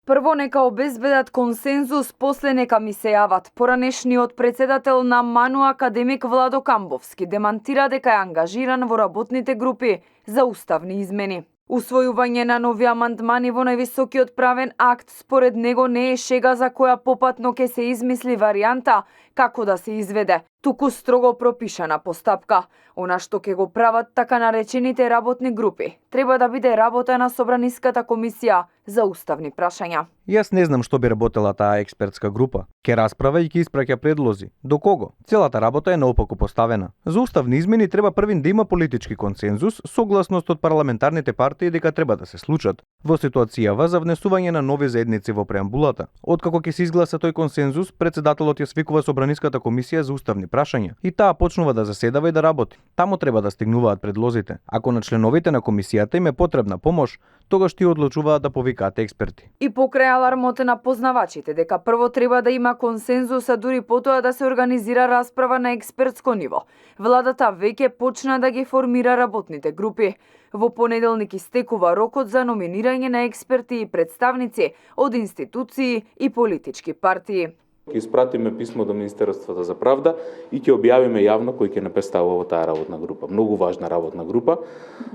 Прво нека обезбедат консензус, после нека ми се јават. Поранешниот председател на МАНУ академик Владо Камбовски демантира дека е ангажиран во работните групи за уставни измени. Усвојување на нови амандмани во највисокиот правен акт според него не е шега за која попатно ќе се измисли варијанта како да се изведе, туку строго пропишана постапка. Она што ќе го прават така наречените работни групи треба да биде работа на Собраниската комисија за уставни прашања. Јас не знам што би работела таа експертска група. Ке расправа и ке испраќа предлози. До кого? Целата работа е наопаку поставена. За уставни измени треба првин да има политички консензус, согласност од парламентарните партии дека треба да се случат. Во ситуацијава за внесување на нови заедници во преамбулата, откако ќе се изгласа тој консензус, председателот ја свикува Собраниската комисија за уставни прашања и таа почнува да заседава и да работи. Таму треба да стигнуваат предлозите. Ако на членовите на комисијата им е потребна помош, тогаш ти одлучуваат да повикаат експерти. И покрај алармот на познавачите дека прво треба да има консензус, а дури потоа да се организира расправа на експертско ниво, владата веќе почна да ги формира работните групи. Во понеделник истекува рокот за номинирање на експерти и представници од институции и политички партии. Ќе испратиме писмо до Министерството за правда и ќе објавиме јавно кој ќе не представува во таа работна група. Многу важна работна група,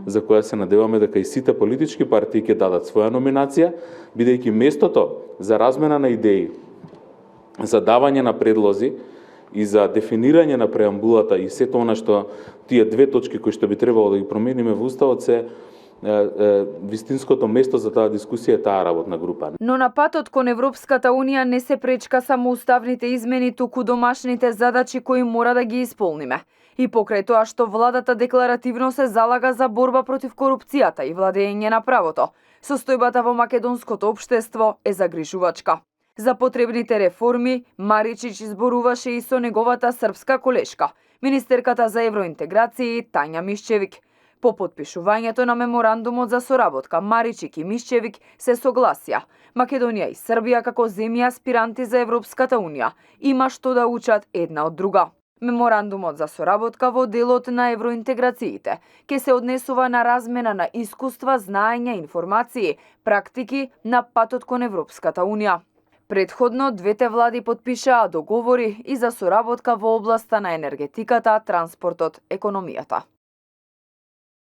за која се надеваме дека и сите политички партии ќе дадат своја номинација, бидејќи местото за размена на идеи, за давање на предлози и за дефинирање на преамбулата и сето она што тие две точки кои што би требало да ги промениме во Уставот се вистинското место за таа дискусија е таа работна група. Но на патот кон Европската Унија не се пречка само уставните измени, туку домашните задачи кои мора да ги исполниме. И покрај тоа што владата декларативно се залага за борба против корупцијата и владење на правото, состојбата во македонското општество е загрижувачка. За потребните реформи Маричич изборуваше и со неговата српска колешка, министерката за евроинтеграција Тања Мишчевик. По потпишувањето на меморандумот за соработка, Маричик и Мишчевик се согласија. Македонија и Србија како земји аспиранти за Европската Унија има што да учат една од друга. Меморандумот за соработка во делот на евроинтеграциите ќе се однесува на размена на искуства, знаења, информации, практики на патот кон Европската Унија. Предходно, двете влади потпишаа договори и за соработка во областа на енергетиката, транспортот, економијата.